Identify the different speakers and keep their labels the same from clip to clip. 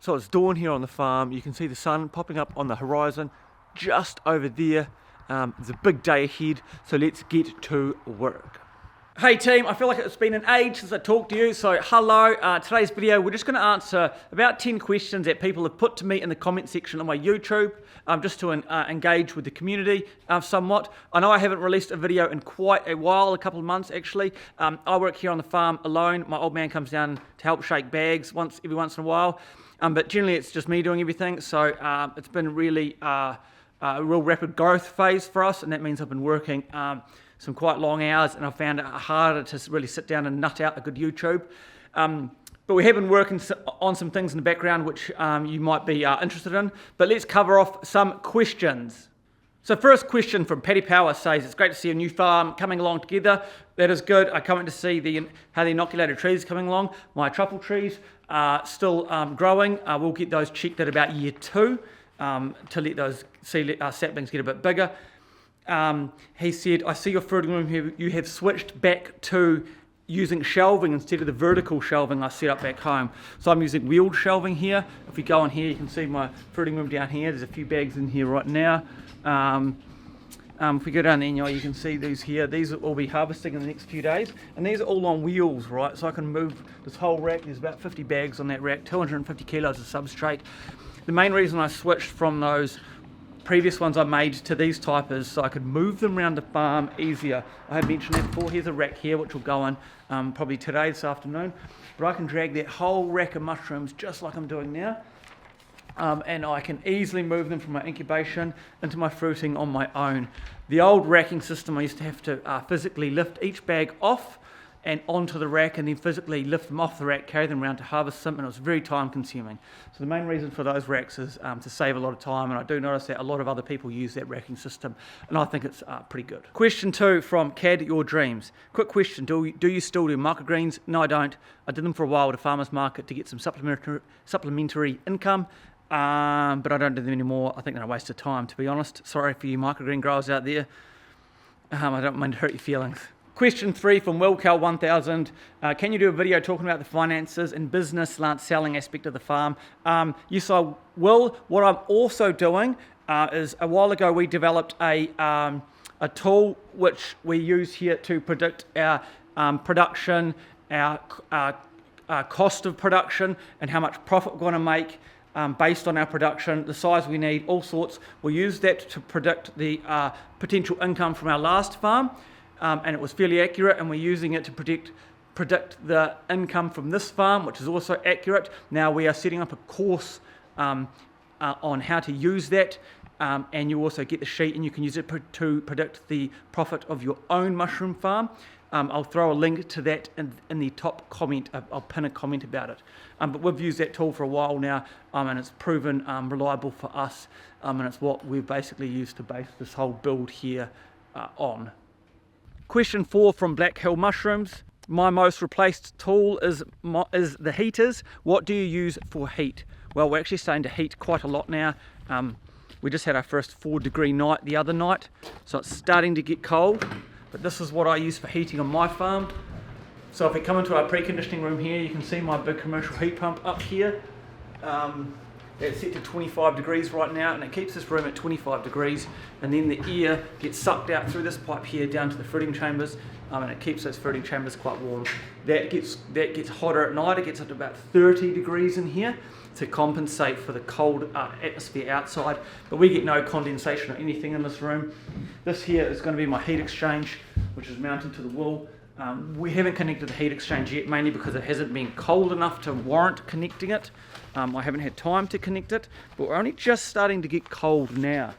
Speaker 1: So it's dawn here on the farm. You can see the sun popping up on the horizon just over there. There's a big day ahead, so let's get to work. Hey team, I feel like it's been an age since I talked to you, so hello. Today's video, we're just going to answer about 10 questions that people have put to me in the comment section on my YouTube, just to engage with the community somewhat. I know I haven't released a video in quite a while, a couple of months actually. I work here on the farm alone. My old man comes down to help shake bags every once in a while, but generally it's just me doing everything, so it's been really a real rapid growth phase for us, and that means I've been working some quite long hours, and I found it harder to really sit down and nut out a good YouTube. But we have been working on some things in the background which you might be interested in. But let's cover off some questions. So first question from Paddy Power says, it's great to see a new farm coming along together. That is good. I can't wait to see how the inoculated trees are coming along. My truffle trees are still growing. We'll get those checked at about year 2 to let those saplings get a bit bigger. He said, I see your fruiting room here, you have switched back to using shelving instead of the vertical shelving I set up back home. So I'm using wheeled shelving here. If we go in here, you can see my fruiting room down here. There's a few bags in here right now. If we go down there, you can see these here. These will be harvesting in the next few days. And these are all on wheels, right? So I can move this whole rack. There's about 50 bags on that rack, 250 kilos of substrate. The main reason I switched from those previous ones I made to these type is so I could move them around the farm easier. I had mentioned that before. Here's a rack here which will go on probably today, this afternoon, but I can drag that whole rack of mushrooms just like I'm doing now, and I can easily move them from my incubation into my fruiting on my own. The old racking system, I used to have to physically lift each bag off and onto the rack, and then physically lift them off the rack, carry them around to harvest them, and it was very time consuming. So the main reason for those racks is to save a lot of time, and I do notice that a lot of other people use that racking system, and I think it's pretty good. Question 2 from Cad Your Dreams. Quick question, do you still do microgreens? No, I don't. I did them for a while at a farmer's market to get some supplementary income, but I don't do them anymore. I think they're a waste of time, to be honest. Sorry for you microgreen growers out there. I don't mean to hurt your feelings. Question 3 from WillCal1000. Can you do a video talking about the finances and business / selling aspect of the farm? Yes, I will. What I'm also doing is a while ago we developed a tool which we use here to predict our production, our cost of production, and how much profit we're going to make based on our production, the size we need, all sorts. We'll use that to predict the potential income from our last farm. And it was fairly accurate, and we're using it to predict the income from this farm, which is also accurate. Now we are setting up a course on how to use that, and you also get the sheet, and you can use it to predict the profit of your own mushroom farm. I'll throw a link to that in the top comment. I'll pin a comment about it. But we've used that tool for a while now, and it's proven reliable for us, and it's what we've basically used to base this whole build here on. Question 4 from Black Hill Mushrooms. My most replaced tool is the heaters. What do you use for heat? Well, we're actually starting to heat quite a lot now. We just had our first 4-degree night the other night, so it's starting to get cold. But this is what I use for heating on my farm. So if we come into our preconditioning room here, you can see my big commercial heat pump up here. It's set to 25 degrees right now, and it keeps this room at 25 degrees, and then the air gets sucked out through this pipe here down to the fruiting chambers, and it keeps those fruiting chambers quite warm. That gets hotter at night. It gets up to about 30 degrees in here to compensate for the cold atmosphere outside, but we get no condensation or anything in this room. This here is going to be my heat exchange, which is mounted to the wall. We haven't connected the heat exchange yet, mainly because it hasn't been cold enough to warrant connecting it. I haven't had time to connect it, but we're only just starting to get cold now.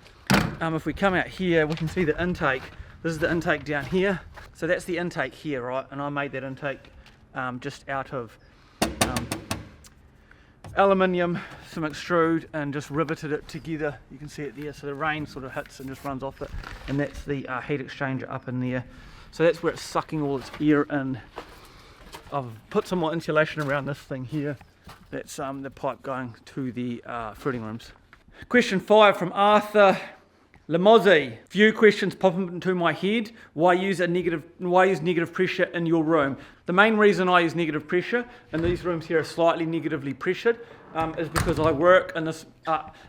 Speaker 1: If we come out here, we can see the intake. This is the intake down here. So that's the intake here, right? And I made that intake just out of aluminium, some extrude, and just riveted it together. You can see it there. So the rain sort of hits and just runs off it. And that's the heat exchanger up in there. So that's where it's sucking all its air in. I've put some more insulation around this thing here. That's the pipe going to the fruiting rooms. Question 5 from Arthur Lamozzi. Few questions pop into my head. Why use negative pressure in your room? The main reason I use negative pressure, and these rooms here are slightly negatively pressured, is because I work in this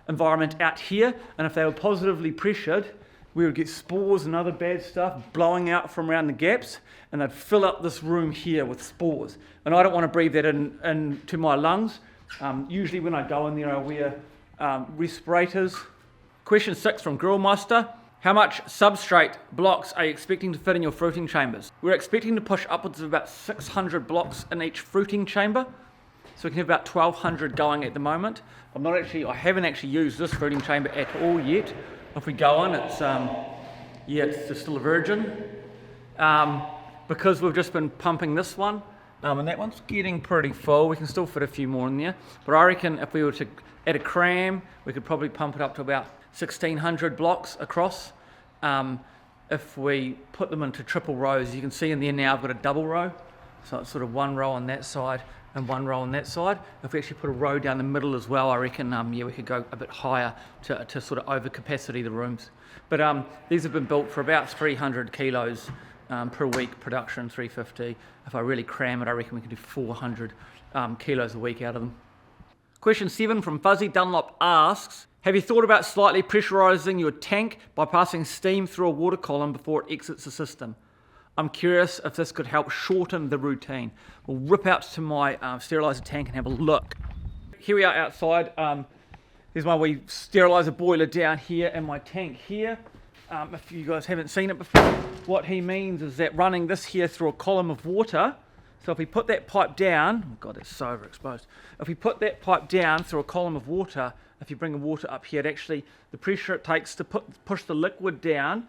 Speaker 1: environment out here, and if they were positively pressured, we would get spores and other bad stuff blowing out from around the gaps, and they'd fill up this room here with spores. And I don't want to breathe that into my lungs. Usually when I go in there, I wear respirators. Question 6 from Grillmeister. How much substrate blocks are you expecting to fit in your fruiting chambers? We're expecting to push upwards of about 600 blocks in each fruiting chamber. So we can have about 1,200 going at the moment. I haven't actually used this fruiting chamber at all yet. If we go in, it's just still a virgin. Because we've just been pumping this one, and that one's getting pretty full. We can still fit a few more in there. But I reckon if we were to add a cram, we could probably pump it up to about 1,600 blocks across. If we put them into triple rows, you can see in there now I've got a double row. So it's sort of one row on that side and one row on that side. If we actually put a row down the middle as well, I reckon we could go a bit higher to sort of over capacity the rooms. But these have been built for about 300 kilos per week production, 350. If I really cram it, I reckon we can do 400 kilos a week out of them. Question 7 from Fuzzy Dunlop asks, have you thought about slightly pressurizing your tank by passing steam through a water column before it exits the system? I'm curious if this could help shorten the routine. We'll rip out to my sterilizer tank and have a look. Here we are outside. There's my wee sterilizer boiler down here and my tank here. If you guys haven't seen it before, what he means is that running this here through a column of water. So if we put that pipe down, oh God, it's so overexposed. If we put that pipe down through a column of water, if you bring the water up here, the pressure it takes to push the liquid down,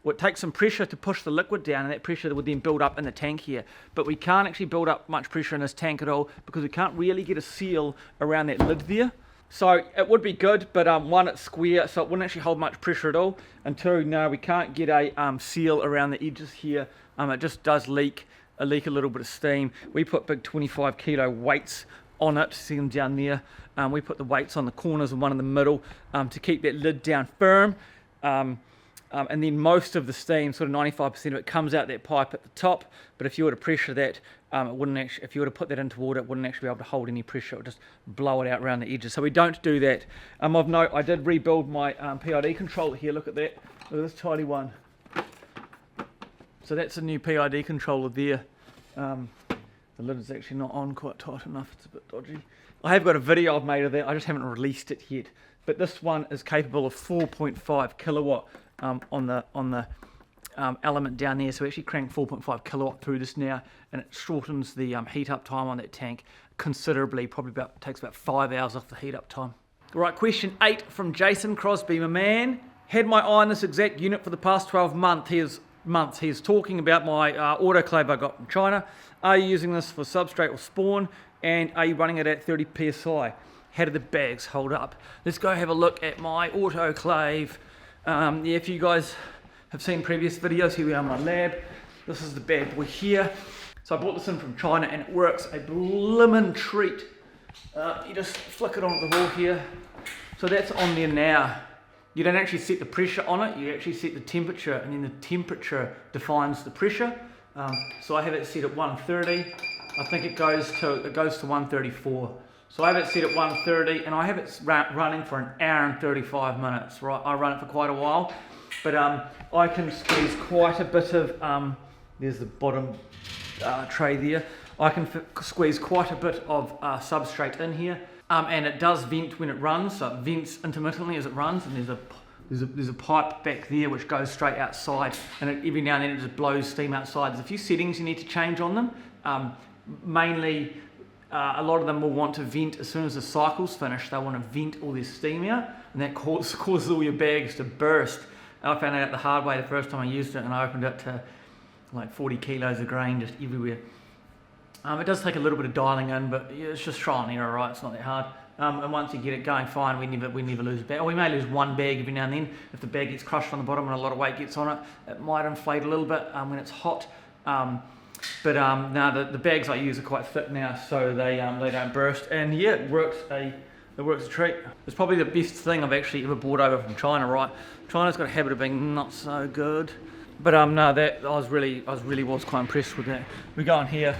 Speaker 1: it takes some pressure to push the liquid down, and that pressure would then build up in the tank here. But we can't actually build up much pressure in this tank at all because we can't really get a seal around that lid there. So it would be good, but one, it's square, so it wouldn't actually hold much pressure at all. And two, no, we can't get a seal around the edges here. It just does leak a little bit of steam. We put big 25 kilo weights on it, see them down there. We put the weights on the corners and one in the middle to keep that lid down firm. And then most of the steam, sort of 95% of it, comes out that pipe at the top. But if you were to pressure that, it wouldn't actually, if you were to put that into water, it wouldn't actually be able to hold any pressure. It would just blow it out around the edges. So we don't do that. Of note, I did rebuild my PID controller here. Look at that. Look at this tiny one. So that's a new PID controller there. The lid is actually not on quite tight enough. It's a bit dodgy. I have got a video I've made of that. I just haven't released it yet. But this one is capable of 4.5 kilowatt on the element down there. So we actually crank 4.5 kilowatt through this now, and it shortens the heat up time on that tank considerably. Probably takes about 5 hours off the heat up time. Right, question 8 from Jason Crosby, my man. Had my eye on this exact unit for the past 12 months. He is talking about my autoclave I got from China. Are you using this for substrate or spawn? And are you running it at 30 psi? How do the bags hold up? Let's go have a look at my autoclave. If you guys have seen previous videos, here we are in my lab. This is the bad boy here. So I bought this in from China and it works a blimmin' treat. You just flick it on the wall here. So that's on there now. You don't actually set the pressure on it, you actually set the temperature, and then the temperature defines the pressure. So I have it set at 130. I think it goes to 134. So I have it set at 130, and I have it running for an hour and 35 minutes. Right, I run it for quite a while, but I can squeeze quite a bit of. There's the bottom tray there. I can squeeze quite a bit of substrate in here. And it does vent when it runs, so it vents intermittently as it runs, and there's a pipe back there which goes straight outside, and every now and then it just blows steam outside. There's a few settings you need to change on them. Mainly, a lot of them will want to vent as soon as the cycle's finished. They want to vent all their steam out, and that causes all your bags to burst. I found out the hard way the first time I used it, and I opened it to like 40 kilos of grain just everywhere. It does take a little bit of dialing in, but it's just trial and error, right? It's not that hard. And once you get it going fine, we never lose a bag. Or we may lose one bag every now and then. If the bag gets crushed on the bottom and a lot of weight gets on it, it might inflate a little bit when it's hot. No, the bags I use are quite thick now, so they don't burst. And yeah, it works a treat. It's probably the best thing I've actually ever bought over from China, right? China's got a habit of being not so good. But no, I was really quite impressed with that. We go in here.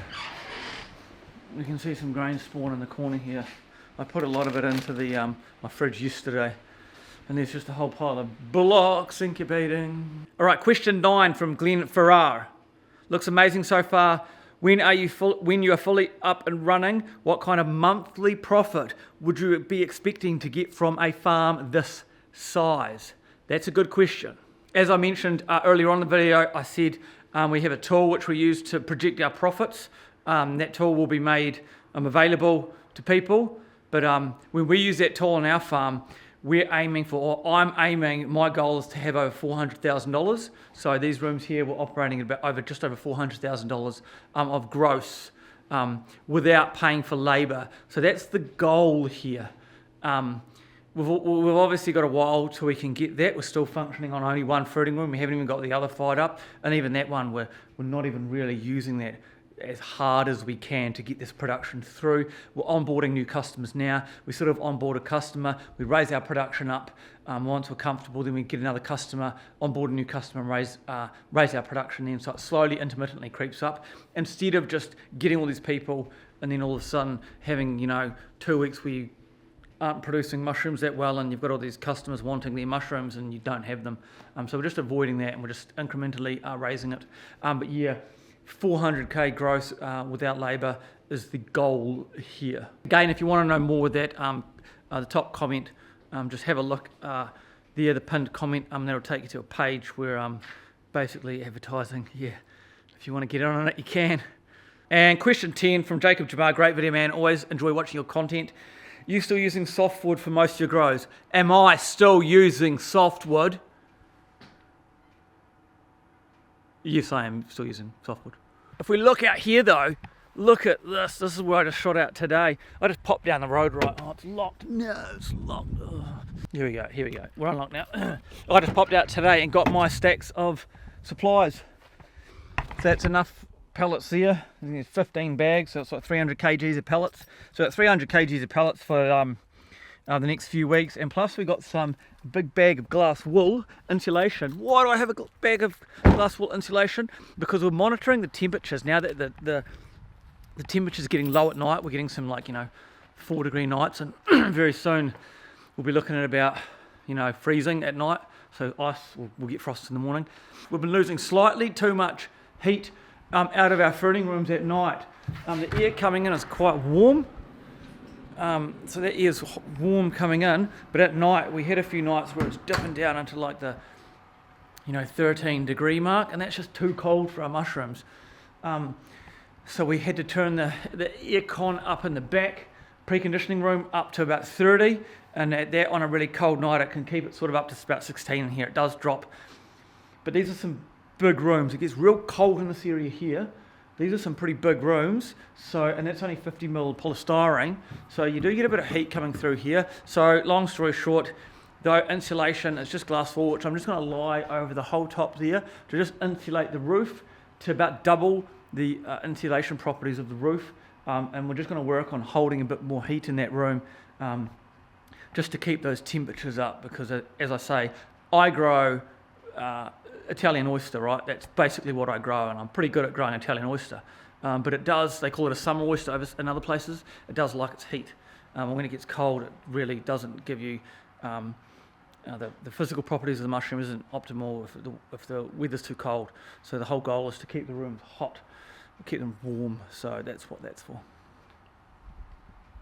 Speaker 1: You can see some grain spawn in the corner here. I put a lot of it into the my fridge yesterday. And there's just a whole pile of blocks incubating. All right, question 9 from Glenn Farrar. Looks amazing so far. When you are fully up and running, what kind of monthly profit would you be expecting to get from a farm this size? That's a good question. As I mentioned earlier on in the video, I said we have a tool which we use to project our profits. That tool will be made available to people. But when we use that tool on our farm, I'm aiming, my goal is to have over $400,000. So these rooms here were operating at just over $400,000 of gross without paying for labour. So that's the goal here. We've obviously got a while till we can get that. We're still functioning on only one fruiting room. We haven't even got the other fired up. And even that one, we're not even really using that as hard as we can to get this production through. We're onboarding new customers now. We sort of onboard a customer, we raise our production up. Once we're comfortable, then we get another customer, onboard a new customer, and raise our production then. So it slowly, intermittently creeps up. Instead of just getting all these people and then all of a sudden having, 2 weeks where you aren't producing mushrooms that well and you've got all these customers wanting their mushrooms and you don't have them. So we're just avoiding that and we're just incrementally raising it. But yeah, 400k gross without labour is the goal here. Again, if you want to know more with that, the top comment, just have a look there, the pinned comment, that'll take you to a page where I'm basically advertising. Yeah, if you want to get in on it, you can. And question 10 from Jacob Jabbar, great video, man. Always enjoy watching your content. You still using softwood for most of your grows? Am I still using softwood? Yes, I am still using softwood. If we look out here though, look at this. This is where I just shot out today. I just popped down the road, right? Oh, it's locked. No, it's locked. Oh. Here we go. We're unlocked now. I just popped out today and got my stacks of supplies. So that's enough pellets there. There's 15 bags, so it's like 300 kgs of pellets. So that's 300 kgs of pellets for the next few weeks. And plus we got some big bag of glass wool insulation. Why do I have a bag of glass wool insulation? Because we're monitoring the temperatures. Now that the temperature's getting low at night, we're getting some 4-degree nights, and very soon we'll be looking at about freezing at night. So ice will get frost in the morning. We've been losing slightly too much heat out of our fruiting rooms at night. The air coming in is quite warm. So that air's warm coming in, but at night we had a few nights where it's dipping down into the 13-degree mark, and that's just too cold for our mushrooms. So we had to turn the aircon up in the back preconditioning room up to about 30, and at that, on a really cold night, it can keep it sort of up to about 16 in here. It does drop, but these are some big rooms. It gets real cold in this area here. These are some pretty big rooms, and that's only 50mm polystyrene, so you do get a bit of heat coming through here. So long story short, though, insulation is just glass wool, which I'm just going to lie over the whole top there to just insulate the roof to about double the insulation properties of the roof, and we're just going to work on holding a bit more heat in that room just to keep those temperatures up, because as I say, I grow Italian oyster, right? That's basically what I grow, and I'm pretty good at growing Italian oyster. But it does, they call it a summer oyster in other places. It does like its heat. When it gets cold, it really doesn't give you, the physical properties of the mushroom isn't optimal if the weather's too cold. So the whole goal is to keep the rooms hot, keep them warm. So that's what that's for.